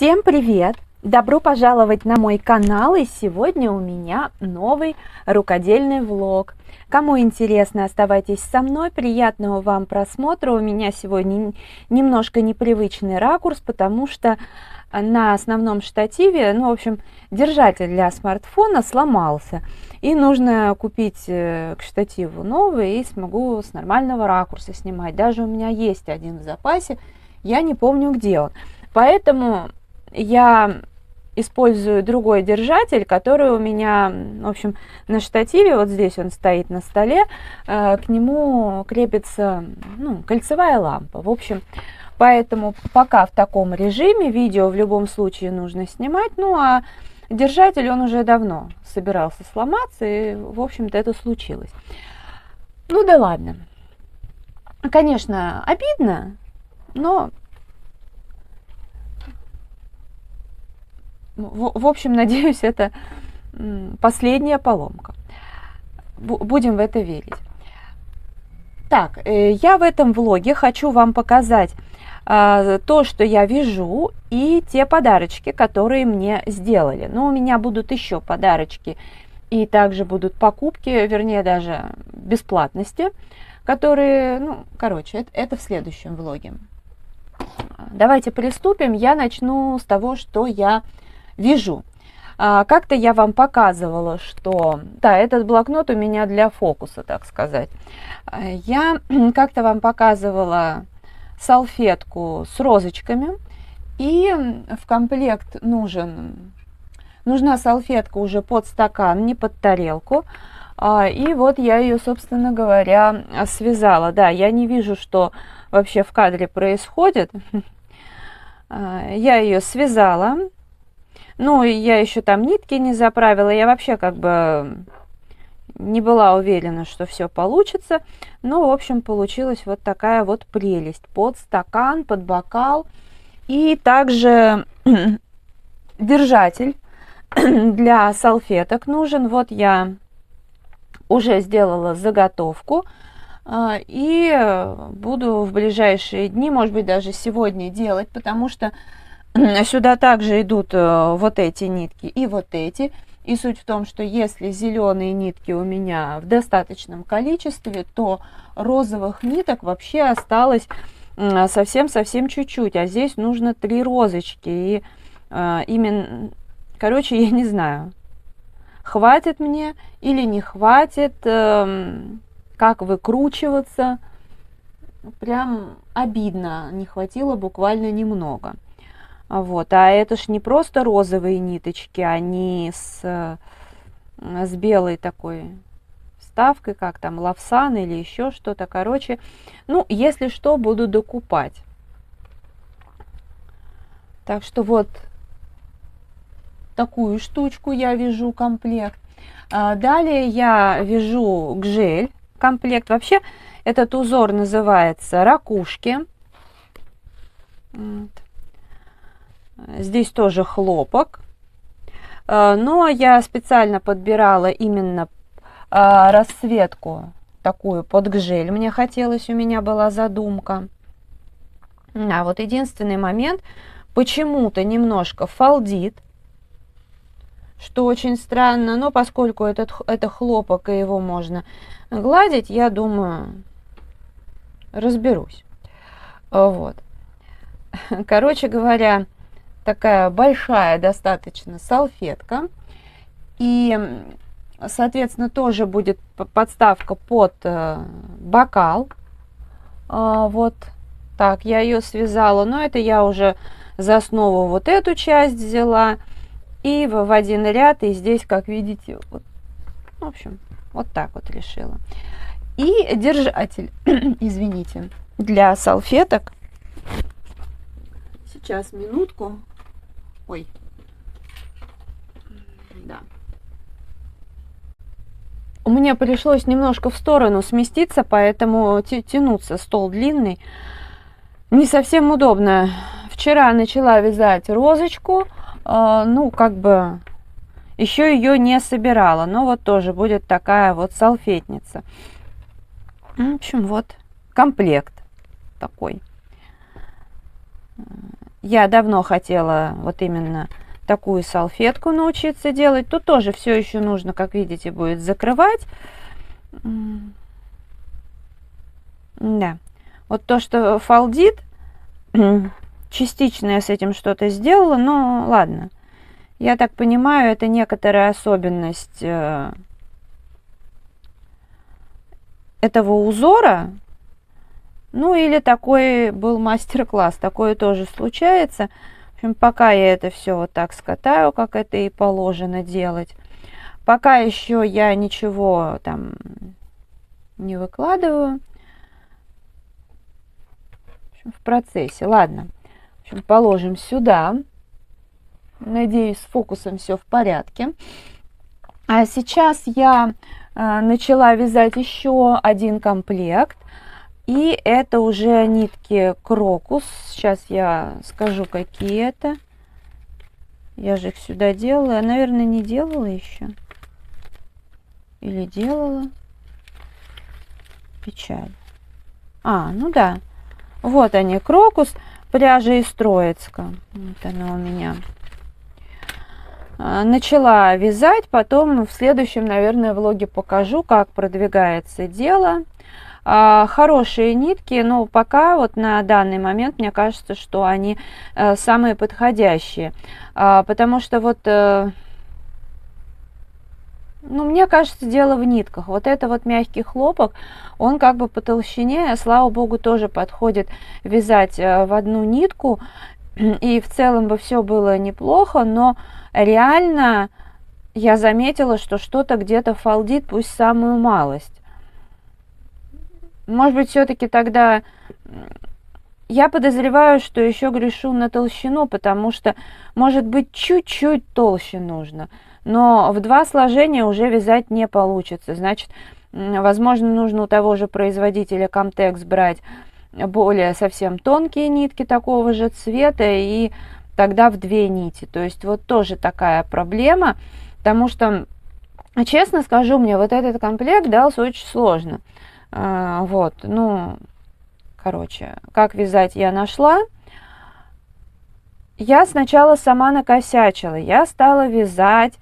Всем привет! Добро пожаловать на мой канал, и сегодня у меня новый рукодельный влог. Кому интересно, оставайтесь со мной, приятного вам просмотра. У меня сегодня немножко непривычный ракурс, потому что на основном штативе, в общем, держатель для смартфона сломался. И нужно купить к штативу новый, и смогу с нормального ракурса снимать. Даже у меня есть один в запасе, я не помню, где он. Поэтому я использую другой держатель, который у меня, в общем, на штативе, вот здесь он стоит на столе, к нему крепится кольцевая лампа. В общем, поэтому пока в таком режиме, видео в любом случае нужно снимать, а держатель, он уже давно собирался сломаться, и, в общем-то, это случилось. Ну да ладно. Конечно, обидно, но... В общем, надеюсь, это последняя поломка. Будем в это верить. Так, я в этом влоге хочу вам показать то, что я вяжу, и те подарочки, которые мне сделали. Но у меня будут еще подарочки, и также будут покупки, вернее, даже бесплатности, которые, это в следующем влоге. Давайте приступим. Я начну с того, что я вяжу. Как-то я вам показывала, что... Да, этот блокнот у меня для фокуса, так сказать. Я как-то вам показывала салфетку с розочками. И в комплект нужна салфетка уже под стакан, не под тарелку. И вот я ее, собственно говоря, связала. Да, я не вижу, что вообще в кадре происходит. Я ее связала. Я еще там нитки не заправила, я вообще не была уверена, что все получится. Но, в общем, получилась вот такая вот прелесть. Под стакан, под бокал. И также держатель для салфеток нужен. Вот я уже сделала заготовку. И буду в ближайшие дни, может быть, даже сегодня делать, потому что сюда также идут вот эти нитки и вот эти. И суть в том, что если зеленые нитки у меня в достаточном количестве, то розовых ниток вообще осталось совсем чуть-чуть. А здесь нужно 3 розочки. И именно, я не знаю, хватит мне или не хватит, как выкручиваться. Прям обидно, не хватило буквально немного. Вот, а это ж не просто розовые ниточки, они с белой такой вставкой, как там, лавсан или еще что-то. Если что, буду докупать. Так что вот такую штучку я вяжу комплект. Далее я вяжу гжель комплект. Вообще этот узор называется ракушки. Вот. Здесь тоже хлопок, но я специально подбирала именно расцветку такую под гжель. Мне хотелось, у меня была задумка. А вот единственный момент, почему-то немножко фалдит, что очень странно, но поскольку это хлопок и его можно гладить, я думаю, разберусь. Вот. Короче говоря, такая большая достаточно салфетка. И, соответственно, тоже будет подставка под бокал. Вот так я ее связала. Но это я уже за основу вот эту часть взяла. И в один ряд. И здесь, как видите, вот, в общем, вот так вот решила. И держатель, извините, для салфеток. Сейчас, минутку. Ой. Да. Мне пришлось немножко в сторону сместиться, поэтому тянуться, стол длинный. Не совсем удобно. Вчера начала вязать розочку. Еще ее не собирала. Но вот тоже будет такая вот салфетница. В общем, вот комплект такой. Я давно хотела вот именно такую салфетку научиться делать. Тут тоже все еще нужно, как видите, будет закрывать. Да. Вот то, что фалдит, частично я с этим что-то сделала, но ладно. Я так понимаю, это некоторая особенность этого узора. Ну или такой был мастер-класс, такое тоже случается. В общем, пока я это все вот так скатаю, как это и положено делать. Пока еще я ничего там не выкладываю. В общем, в процессе. Ладно. В общем, положим сюда. Надеюсь, с фокусом все в порядке. А сейчас я начала вязать еще один комплект. И это уже нитки крокус. Сейчас я скажу, какие это. Я же их сюда делала. Я, наверное, не делала еще. Или делала. Печаль. Ну да. Вот они, крокус, пряжа из Троицка. Вот она у меня. Начала вязать, потом в следующем, наверное, влоге покажу, как продвигается дело. Хорошие нитки, но пока вот на данный момент мне кажется, что они самые подходящие, потому что вот, ну, мне кажется, дело в нитках. Вот это вот мягкий хлопок, он как бы по толщине, слава богу, тоже подходит вязать в одну нитку, и в целом бы все было неплохо, но реально я заметила, что что-то где-то фалдит, пусть самую малость. Может быть, все-таки тогда я подозреваю, что еще грешу на толщину, потому что, может быть, чуть-чуть толще нужно. Но в 2 сложения уже вязать не получится. Значит, возможно, нужно у того же производителя Comtex брать более совсем тонкие нитки такого же цвета, и тогда в 2 нити. То есть вот тоже такая проблема, потому что, честно скажу, мне вот этот комплект дался очень сложно. Вот, ну, короче, как вязать я нашла. Я сначала сама накосячила. Я стала вязать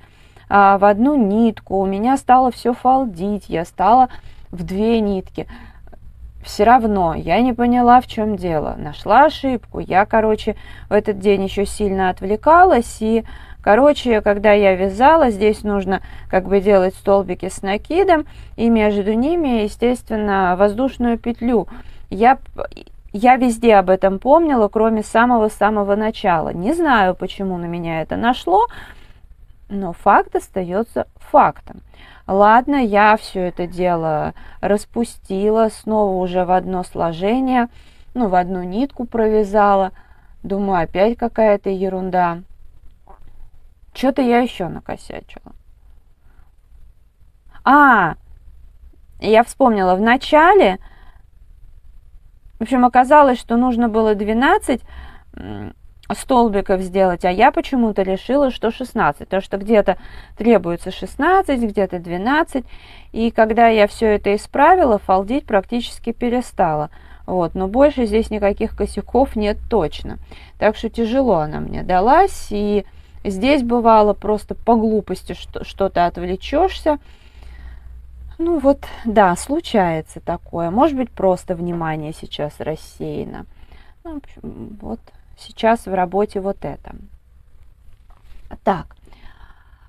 в одну нитку. У меня стало все фалдить. Я стала в 2 нитки. Все равно я не поняла, в чем дело. Нашла ошибку. Я, короче, в этот день еще сильно отвлекалась. И, короче, когда я вязала, здесь нужно как бы делать столбики с накидом. И между ними, естественно, воздушную петлю. Я везде об этом помнила, кроме самого-самого начала. Не знаю, почему на меня это нашло, но факт остается фактом. Ладно, я все это дело распустила, снова уже в одно сложение, ну, в одну нитку провязала. Думаю, опять какая-то ерунда. Что-то я еще накосячила. Я вспомнила, в начале, в общем, оказалось, что нужно было 12 столбиков сделать, а я почему-то решила, что 16, потому что где-то требуется 16, где-то 12, и когда я все это исправила, фалдить практически перестала. Вот, но больше здесь никаких косяков нет точно. Так что тяжело она мне далась, и здесь бывало просто по глупости что-то отвлечешься. Ну вот, да, случается такое. Может быть, просто внимание сейчас рассеяно. Ну, в общем, вот сейчас в работе вот это. Так,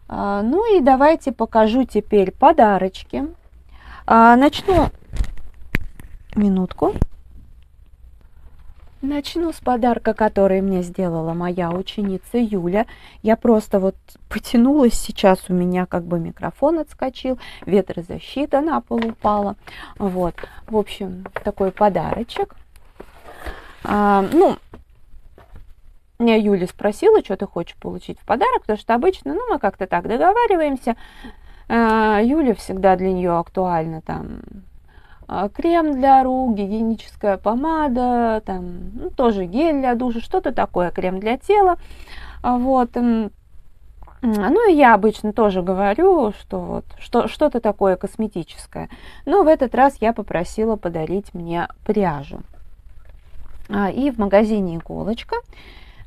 ну и давайте покажу теперь подарочки. Начну, минутку. Начну с подарка, который мне сделала моя ученица Юля. Я просто вот потянулась, сейчас у меня как бы микрофон отскочил, ветрозащита на пол упала. Вот, в общем, такой подарочек. Ну, меня Юля спросила, что ты хочешь получить в подарок, потому что обычно, ну, мы как-то так договариваемся. Юля всегда для нее актуально там крем для рук, гигиеническая помада, там, ну, тоже гель для душа, что-то такое, крем для тела. Вот. Ну, и я обычно тоже говорю, что вот что-то такое косметическое. Но в этот раз я попросила подарить мне пряжу. И в магазине «Иголочка»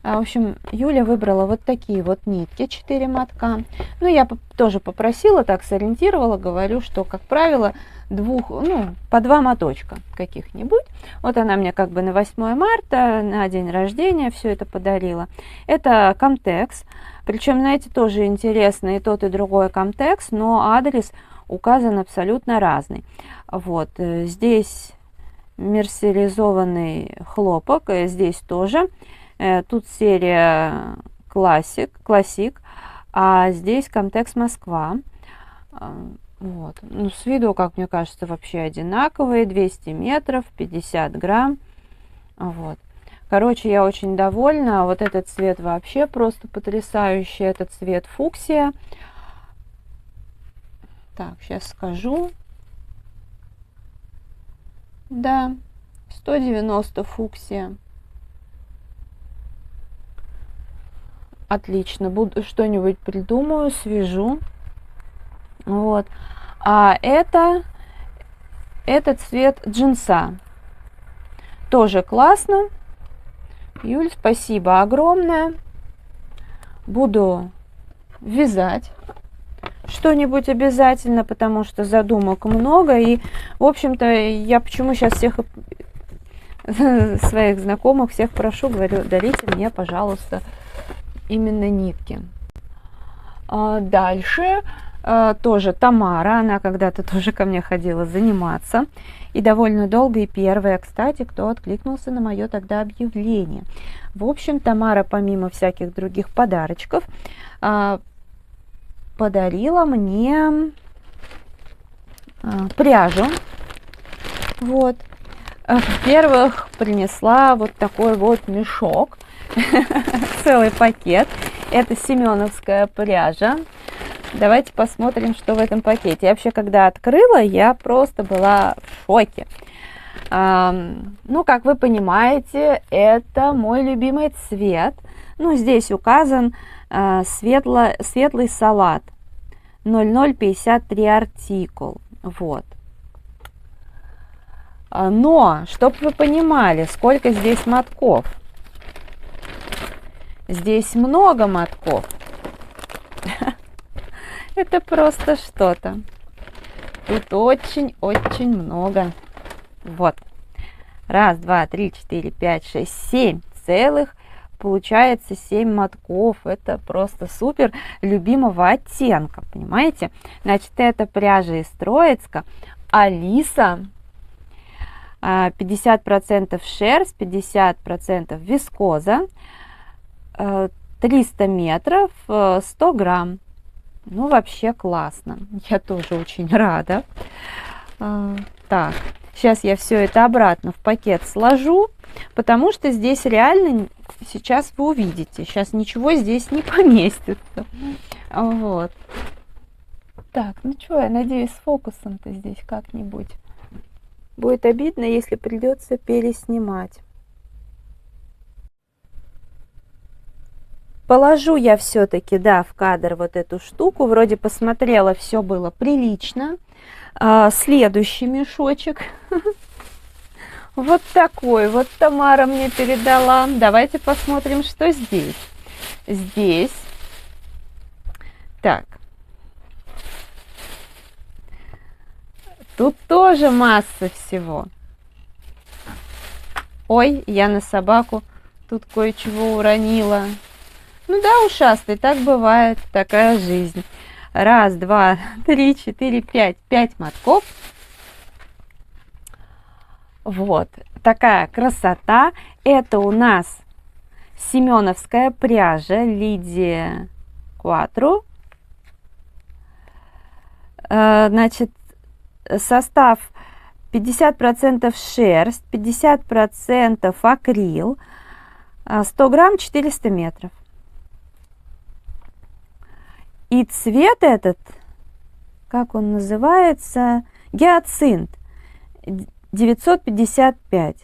В общем, Юля выбрала вот такие вот нитки, 4 мотка. Ну, я тоже попросила, так сориентировала, говорю, что, как правило, по 2 моточка каких-нибудь. Вот она мне как бы на 8 марта, на день рождения все это подарила. Это Камтекс. Причем, знаете, тоже интересно, и тот, и другой Камтекс, но адрес указан абсолютно разный. Вот, здесь мерсеризованный хлопок, здесь тоже. Тут серия Классик, а здесь Камтекс Москва. Вот. Ну, с виду, как мне кажется, вообще одинаковые. 200 метров, 50 грамм. Вот. Короче, я очень довольна. Вот этот цвет вообще просто потрясающий. Это цвет фуксия. Так, сейчас скажу. Да, 190 фуксия. Отлично, буду что-нибудь придумаю, свяжу. Вот. А это цвет джинса. Тоже классно. Юль, спасибо огромное. Буду вязать что-нибудь обязательно, потому что задумок много. И, в общем-то, я почему сейчас всех своих знакомых, всех прошу, говорю, дарите мне, пожалуйста, именно нитки. Дальше тоже Тамара, она когда-то тоже ко мне ходила заниматься. И довольно долго, и первая, кстати, кто откликнулся на мое тогда объявление. В общем, Тамара, помимо всяких других подарочков, подарила мне пряжу. Вот. Во-первых, принесла вот такой вот мешок, целый пакет. Это семеновская пряжа. Давайте посмотрим, что в этом пакете. Я вообще, когда открыла, я просто была в шоке. Ну, как вы понимаете, это мой любимый цвет. Ну, здесь указан светлый салат. 0053 артикул. Вот. Но, чтобы вы понимали, сколько здесь мотков. Здесь много мотков. Это просто что-то. Тут очень-очень много. Вот. 1, 2, 3, 4, 5, 6, 7 целых. Получается 7 мотков. Это просто супер любимого оттенка. Понимаете? Значит, это пряжа из Троицка. Алиса. 50% шерсть, 50% вискоза. 300 метров, 100 грамм. Ну, вообще классно. Я тоже очень рада. Так, сейчас я все это обратно в пакет сложу, потому что здесь реально, сейчас вы увидите, сейчас ничего здесь не поместится. Вот. Так, ну что, я надеюсь, с фокусом-то здесь как-нибудь. Будет обидно, если придется переснимать. Положу я все-таки, да, в кадр вот эту штуку. Вроде посмотрела, все было прилично. Следующий мешочек. Вот такой вот Тамара мне передала. Давайте посмотрим, что здесь. Здесь. Так. Тут тоже масса всего. Ой, я на собаку тут кое-чего уронила. Ну да, ушастый, так бывает, такая жизнь. 1, 2, 3, 4, 5. 5 мотков. Вот, такая красота. Это у нас семеновская пряжа Лидия Кватру. Значит, состав 50% шерсть, 50% акрил, 100 грамм, 400 метров. И цвет этот, как он называется, гиацинт 955.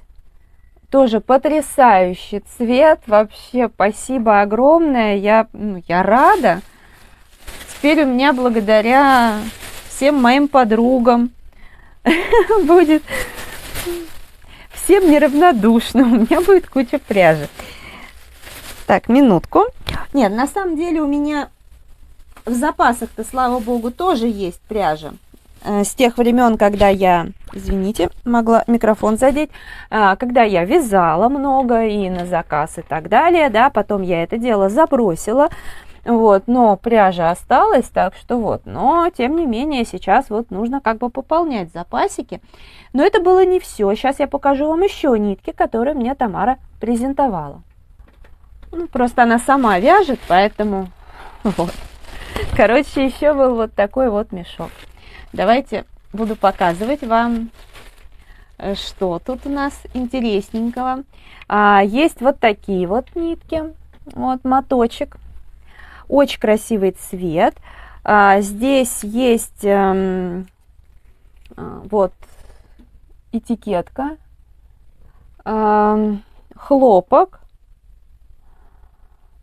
Тоже потрясающий цвет. Вообще, спасибо огромное. Я рада. Теперь у меня благодаря всем моим подругам будет всем неравнодушным. У меня будет куча пряжи. Так, минутку. Нет, на самом деле у меня в запасах-то, слава богу, тоже есть пряжа. С тех времен, когда я, извините, могла микрофон задеть, когда я вязала много и на заказ и так далее, да, потом я это дело забросила, вот, но пряжа осталась, так что вот, но тем не менее сейчас вот нужно как бы пополнять запасики, но это было не все, сейчас я покажу вам еще нитки, которые мне Тамара презентовала. Ну, просто она сама вяжет, поэтому вот. Короче, еще был вот такой вот мешок. Давайте буду показывать вам, что тут у нас интересненького. Есть вот такие вот нитки. Вот моточек. Очень красивый цвет. Здесь есть вот этикетка. Хлопок.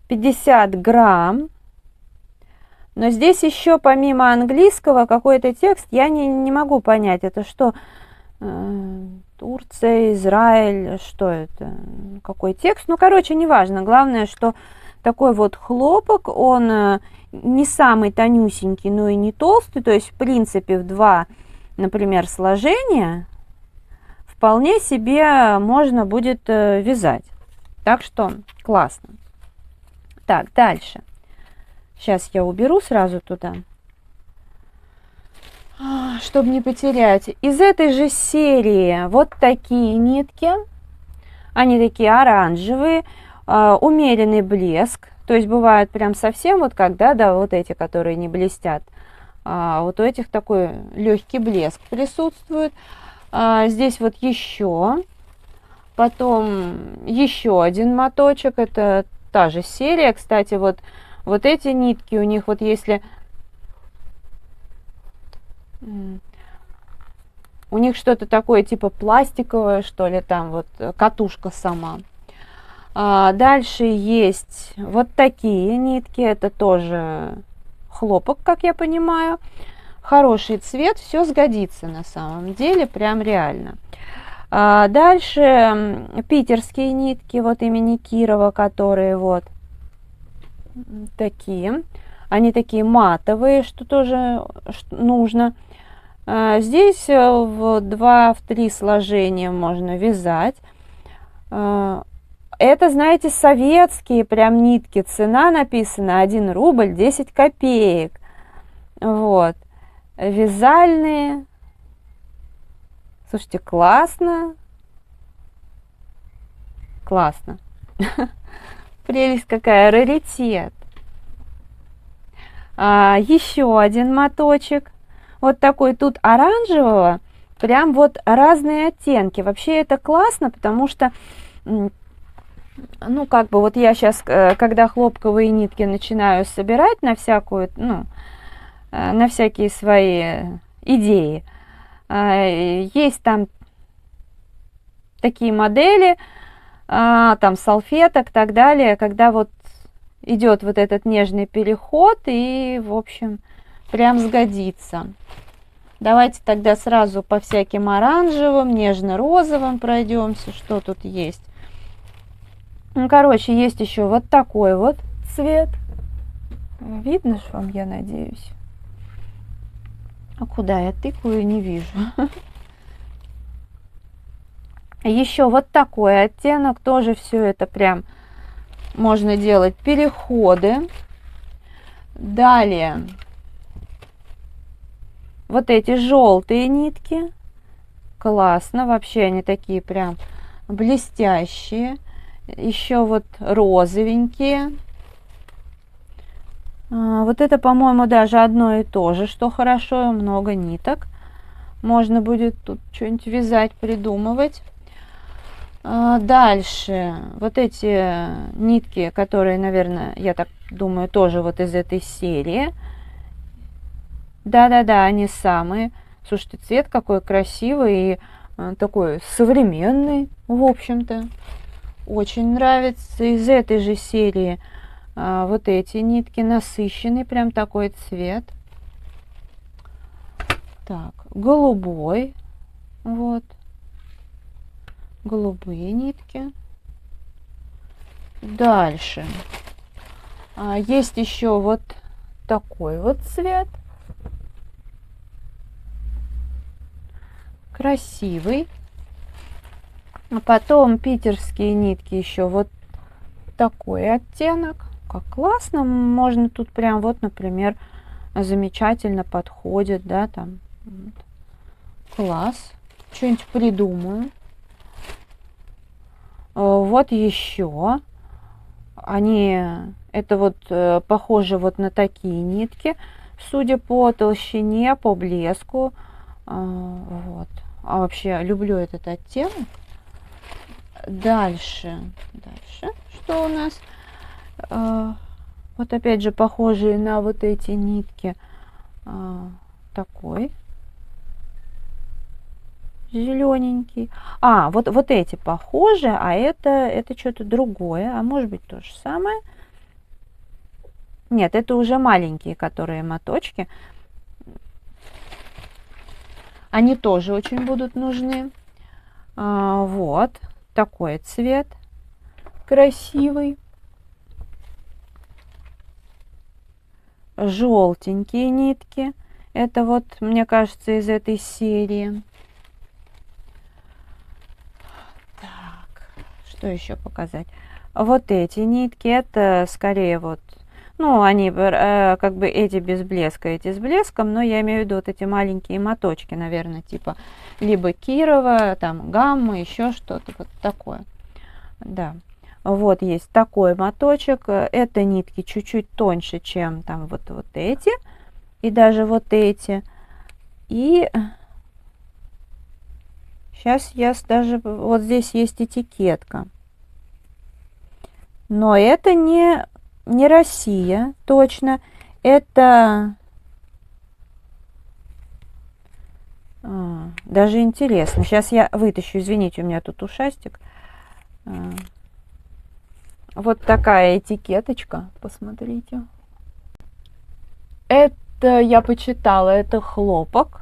50 грамм. Но здесь еще помимо английского какой-то текст, я не могу понять, это что, Турция, Израиль, что это, какой текст. Ну, короче, неважно, главное, что такой вот хлопок, он не самый тонюсенький, но и не толстый, то есть, в принципе, в два, например, сложения вполне себе можно будет вязать. Так что классно. Так, дальше. Сейчас я уберу сразу туда, чтобы не потерять. Из этой же серии вот такие нитки. Они такие оранжевые, умеренный блеск. То есть бывают прям совсем вот когда, да, вот эти, которые не блестят. Вот у этих такой легкий блеск присутствует. Здесь вот еще. Потом еще один моточек. Это та же серия. Кстати, вот эти нитки у них, вот если у них что-то такое типа пластиковое, что ли, там вот катушка сама. Дальше есть вот такие нитки, это тоже хлопок, как я понимаю. Хороший цвет, все сгодится на самом деле, прям реально. Дальше питерские нитки, вот имени Кирова, которые вот такие. Они такие матовые, что тоже нужно. Здесь в 2-3 сложения можно вязать. Это, знаете, советские прям нитки. Цена написана 1 рубль 10 копеек. Вот. Вязальные. Слушайте, классно. Классно. Прелесть какая, раритет. Еще один моточек. Вот такой тут оранжевого. Прям вот разные оттенки. Вообще это классно, потому что, ну, как бы вот я сейчас, когда хлопковые нитки начинаю собирать на всякую, ну, на всякие свои идеи, есть там такие модели, там салфеток и так далее, когда вот идет вот этот нежный переход и, в общем, прям сгодится. Давайте тогда сразу по всяким оранжевым, нежно-розовым пройдемся, что тут есть. Ну, короче, есть еще вот такой вот цвет. Видно же вам, я надеюсь. А куда я тыкаю, не вижу. Еще вот такой оттенок, тоже все это прям можно делать переходы. Далее вот эти желтые нитки. Классно, вообще они такие прям блестящие. Еще вот розовенькие. Вот это, по-моему, даже одно и то же, что хорошо, много ниток. Можно будет тут что-нибудь вязать, придумывать. Дальше вот эти нитки, которые, наверное, я так думаю, тоже вот из этой серии. Да-да-да, они самые. Слушайте, цвет какой красивый и такой современный, в общем-то. Очень нравится. Из этой же серии вот эти нитки, насыщенный прям такой цвет. Так, голубой. Вот. Голубые нитки. Дальше. Есть еще вот такой вот цвет. Красивый. А потом питерские нитки еще вот такой оттенок. Как классно. Можно тут прям вот, например, замечательно подходит, да, там. Вот. Класс. Что-нибудь придумаю. Вот еще. Они, это вот похоже вот на такие нитки, судя по толщине, по блеску. Вот. А вообще люблю этот оттенок. Дальше, что у нас? Вот опять же похожие на вот эти нитки. Такой зелененький. Вот эти похожи, а это что-то другое. А может быть то же самое. Нет, это уже маленькие, которые моточки. Они тоже очень будут нужны. Вот такой цвет красивый. Желтенькие нитки. Это вот, мне кажется, из этой серии. Так, что еще показать? Вот эти нитки, это скорее вот, ну, они как бы эти без блеска, эти с блеском, но я имею в виду вот эти маленькие моточки, наверное, типа либо Кирова, там Гамма, еще что-то вот такое. Да. Вот есть такой моточек. Это нитки чуть-чуть тоньше, чем там вот эти. И даже вот эти. И сейчас я даже... Вот здесь есть этикетка. Но это не Россия, точно. Это... даже интересно. Сейчас я вытащу, извините, у меня тут ушастик. Вот такая этикеточка, посмотрите. Это я почитала, это хлопок,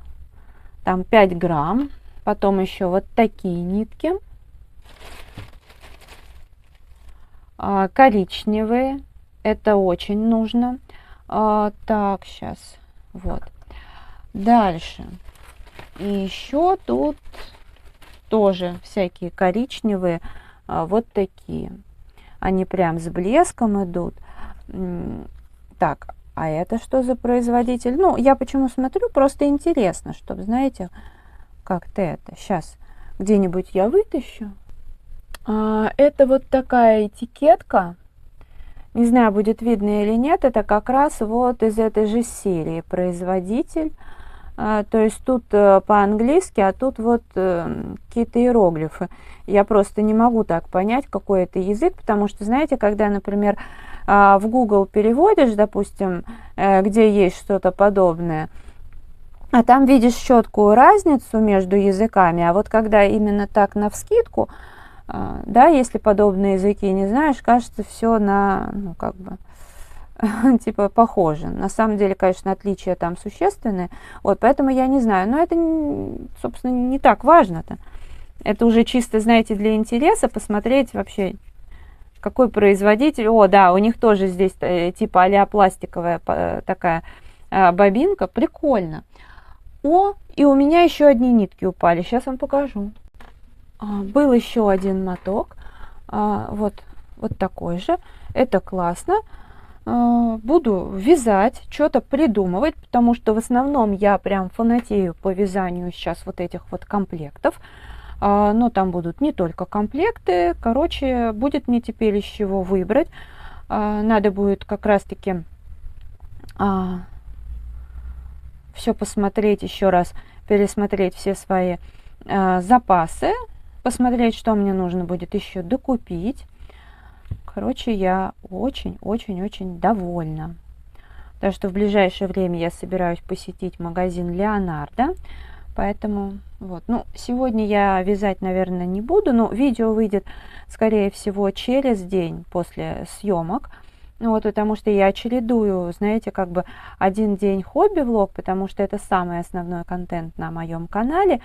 там 5 грамм. Потом еще вот такие нитки, коричневые, это очень нужно. Так, сейчас, вот. Дальше. И еще тут тоже всякие коричневые, вот такие. Они прям с блеском идут. Так, а это что за производитель? Ну, я почему смотрю, просто интересно, чтобы, знаете, как-то это. Сейчас где-нибудь я вытащу. Это вот такая этикетка. Не знаю, будет видно или нет. Это как раз вот из этой же серии производитель. То есть тут по-английски, а тут вот какие-то иероглифы. Я просто не могу так понять, какой это язык, потому что, знаете, когда, например, в Google переводишь, допустим, где есть что-то подобное, а там видишь четкую разницу между языками, а вот когда именно так навскидку, да, если подобные языки не знаешь, кажется, все на, ну, как бы... типа похоже. На самом деле, конечно, отличия там существенные. Вот, поэтому я не знаю. Но это, собственно, не так важно-то. Это уже чисто, знаете, для интереса посмотреть вообще, какой производитель. О, да, у них тоже здесь типа а-ля пластиковая такая бобинка. Прикольно. О, и у меня еще одни нитки упали. Сейчас вам покажу. Был еще один моток. Вот такой же. Это классно. Буду вязать, что-то придумывать, потому что в основном я прям фанатею по вязанию сейчас вот этих вот комплектов. Но там будут не только комплекты. Короче, будет мне теперь из чего выбрать. Надо будет как раз-таки все посмотреть еще раз, пересмотреть все свои запасы, посмотреть, что мне нужно будет еще докупить. Короче, я очень-очень-очень довольна. Так что в ближайшее время я собираюсь посетить магазин Леонардо. Поэтому вот. Ну, сегодня я вязать, наверное, не буду, но видео выйдет, скорее всего, через день после съемок. Вот, потому что я чередую, знаете, как бы один день хобби-влог, потому что это самый основной контент на моем канале.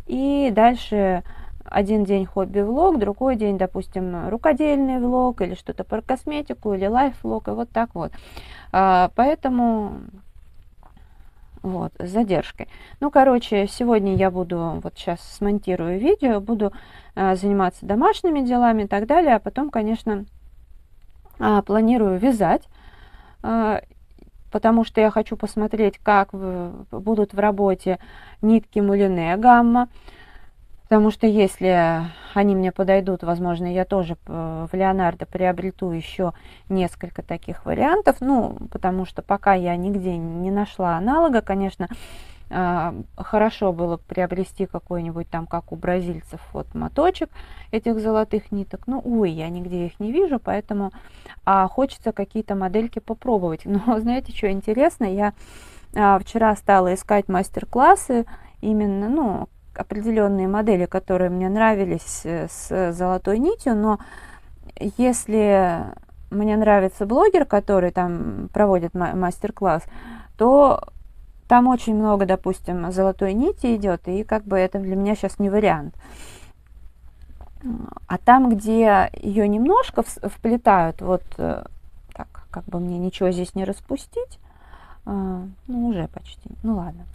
И дальше один день хобби-влог, другой день, допустим, рукодельный влог или что-то про косметику или лайф-влог, и вот так вот. Поэтому вот, с задержкой. Ну, короче, сегодня я буду, вот сейчас смонтирую видео, буду заниматься домашними делами и так далее, а потом, конечно, планирую вязать, потому что я хочу посмотреть, как будут в работе нитки Мулине Гамма, потому что если они мне подойдут, возможно, я тоже в Леонардо приобрету еще несколько таких вариантов, ну, потому что пока я нигде не нашла аналога, конечно, хорошо было приобрести какой-нибудь там, как у бразильцев, вот моточек этих золотых ниток. Ну, увы, я нигде их не вижу, поэтому хочется какие-то модельки попробовать. Но знаете, что интересно? Я вчера стала искать мастер-классы, именно, ну, определенные модели, которые мне нравились с золотой нитью, но если мне нравится блогер, который там проводит мастер-класс, то там очень много, допустим, золотой нити идет, и как бы это для меня сейчас не вариант. А там, где ее немножко вплетают, вот так, как бы мне ничего здесь не распустить, ну, уже почти, ну ладно.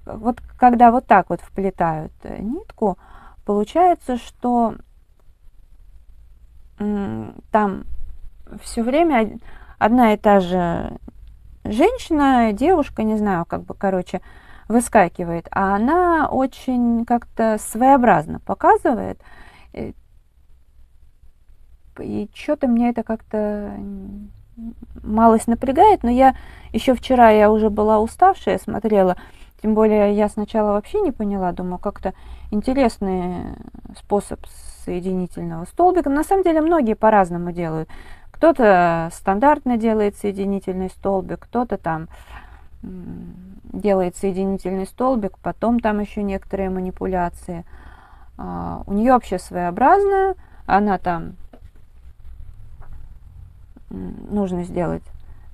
Вот когда вот так вот вплетают нитку, получается, что там все время одна и та же женщина, девушка, не знаю, как бы, короче, выскакивает, а она очень как-то своеобразно показывает. И что-то мне это как-то малость напрягает, но я еще вчера, я уже была уставшая, смотрела, тем более я сначала вообще не поняла, думаю, как-то интересный способ соединительного столбика. На самом деле многие по-разному делают. Кто-то стандартно делает соединительный столбик, кто-то там делает соединительный столбик, потом там еще некоторые манипуляции. У нее вообще своеобразная, она там нужно сделать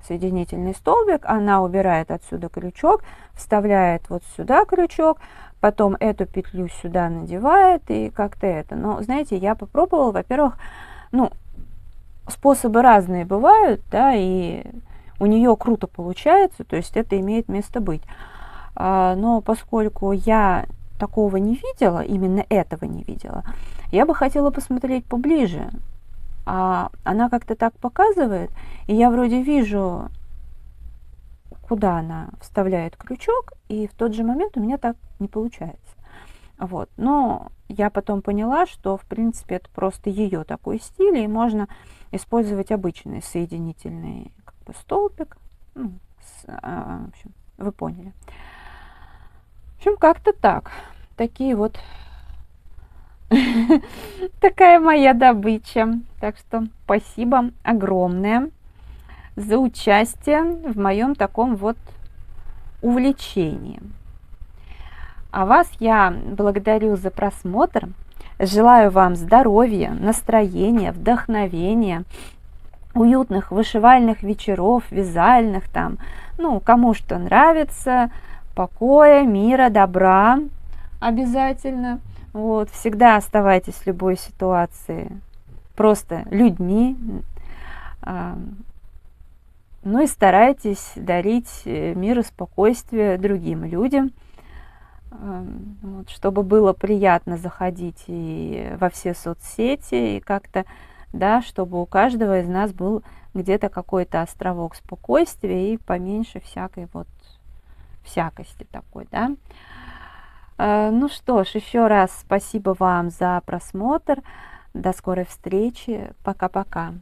соединительный столбик, она убирает отсюда крючок, вставляет вот сюда крючок, потом эту петлю сюда надевает и как-то это. Но, знаете, я попробовала, во-первых, ну, способы разные бывают, да, и у нее круто получается, то есть это имеет место быть. Но поскольку я такого не видела, именно этого не видела, я бы хотела посмотреть поближе. Она как-то так показывает, и я вроде вижу, куда она вставляет крючок, и в тот же момент у меня так не получается. Вот. Но я потом поняла, что в принципе это просто ее такой стиль, и можно использовать обычный соединительный как бы столбик. Ну, в общем, вы поняли. В общем, как-то так. Такие вот такая моя добыча. Так что спасибо огромное за участие в моем таком вот увлечении. А вас я благодарю за просмотр. Желаю вам здоровья, настроения, вдохновения, уютных вышивальных вечеров, вязальных там, ну, кому что нравится, покоя, мира, добра обязательно. Вот, всегда оставайтесь в любой ситуации просто людьми, ну и старайтесь дарить мир и спокойствие другим людям, вот, чтобы было приятно заходить и во все соцсети, и как-то, да, чтобы у каждого из нас был где-то какой-то островок спокойствия и поменьше всякой вот всякости такой, да. Ну что ж, еще раз спасибо вам за просмотр. До скорой встречи. Пока-пока.